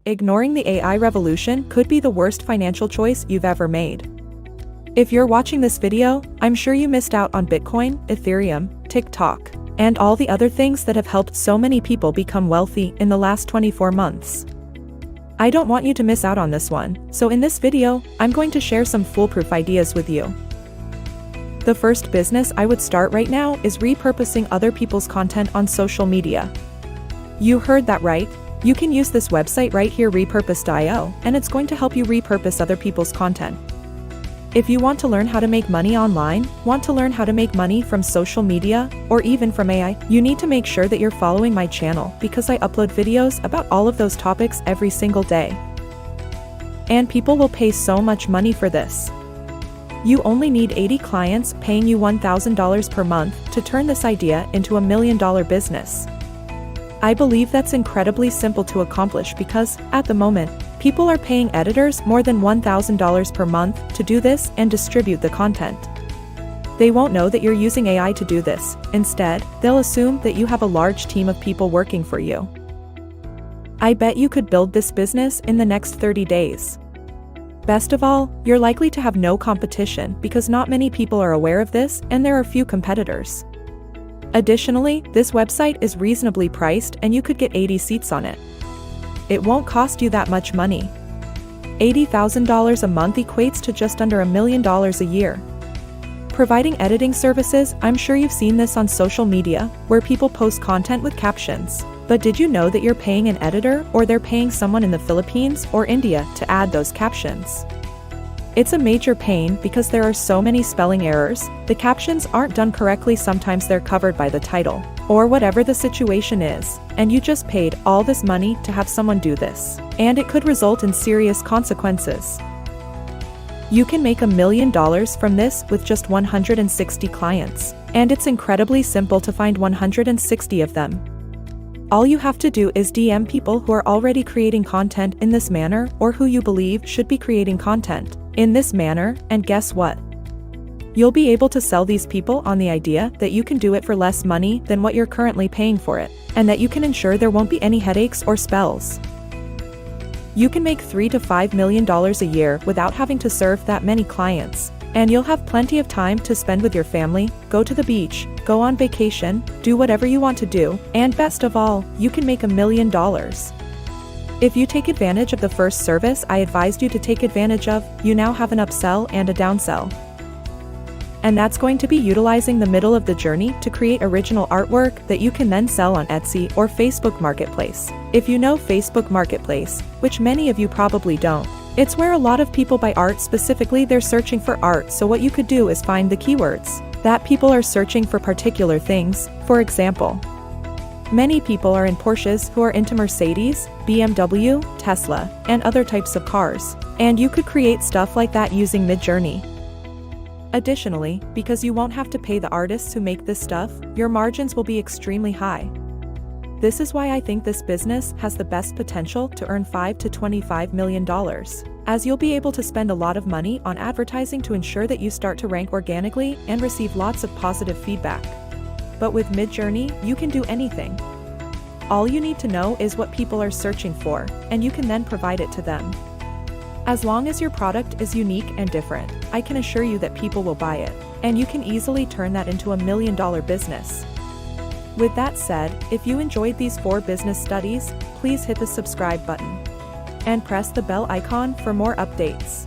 ignoring the AI revolution could be the worst financial choice you've ever made. If you're watching this video, I'm sure you missed out on Bitcoin, Ethereum, Tock, and all the other things that have helped so many people become wealthy in the last 24 months. I don't want you to miss out on this one, so in this video, I'm going to share some foolproof ideas with you. The first business I would start right now is repurposing other people's content on social media. You heard that right. You can use this website right here, repurpose.io, and it's going to help you repurpose other people's content. If you want to learn how to make money online, want to learn how to make money from social media, or even from AI, you need to make sure that you're following my channel because I upload videos about all of those topics every single day. And people will pay so much money for this. You only need 80 clients paying you $1,000 per month to turn this idea into a $1 million business. I believe that's incredibly simple to accomplish because, at the moment, people are paying editors more than $1,000 per month to do this and distribute the content. They won't know that you're using AI to do this. Instead, they'll assume that you have a large team of people working for you. I bet you could build this business in the next 30 days. Best of all, you're likely to have no competition because not many people are aware of this and there are few competitors. Additionally, this website is reasonably priced and you could get 80 seats on it. It won't cost you that much money. $80,000 a month equates to just under $1 million a year. Providing editing services, I'm sure you've seen this on social media, where people post content with captions. But did you know that you're paying an editor or they're paying someone in the Philippines or India to add those captions? It's a major pain because there are so many spelling errors, the captions aren't done correctly, sometimes they're covered by the title, or whatever the situation is, and you just paid all this money to have someone do this, and it could result in serious consequences. You can make $1 million from this with just 160 clients, and it's incredibly simple to find 160 of them. All you have to do is DM people who are already creating content in this manner or who you believe should be creating content in this manner, and guess what? You'll be able to sell these people on the idea that you can do it for less money than what you're currently paying for it, and that you can ensure there won't be any headaches or spells. You can make $3 to $5 million a year without having to serve that many clients, and you'll have plenty of time to spend with your family, go to the beach, go on vacation, do whatever you want to do, and best of all, you can make $1 million. If you take advantage of the first service I advised you to take advantage of, you now have an upsell and a downsell. And that's going to be utilizing the middle of the journey to create original artwork that you can then sell on Etsy or Facebook Marketplace. If you know Facebook Marketplace, which many of you probably don't, it's where a lot of people buy art. Specifically, they're searching for art, so what you could do is find the keywords that people are searching for particular things. For example, many people are in Porsches who are into Mercedes, BMW, Tesla, and other types of cars, and you could create stuff like that using Midjourney. Additionally, because you won't have to pay the artists who make this stuff, your margins will be extremely high. This is why I think this business has the best potential to earn $5 to $25 million, as you'll be able to spend a lot of money on advertising to ensure that you start to rank organically and receive lots of positive feedback. But with Midjourney, you can do anything. All you need to know is what people are searching for, and you can then provide it to them. As long as your product is unique and different, I can assure you that people will buy it, and you can easily turn that into $1 million business. With that said, if you enjoyed these 4 business studies, please hit the subscribe button and press the bell icon for more updates.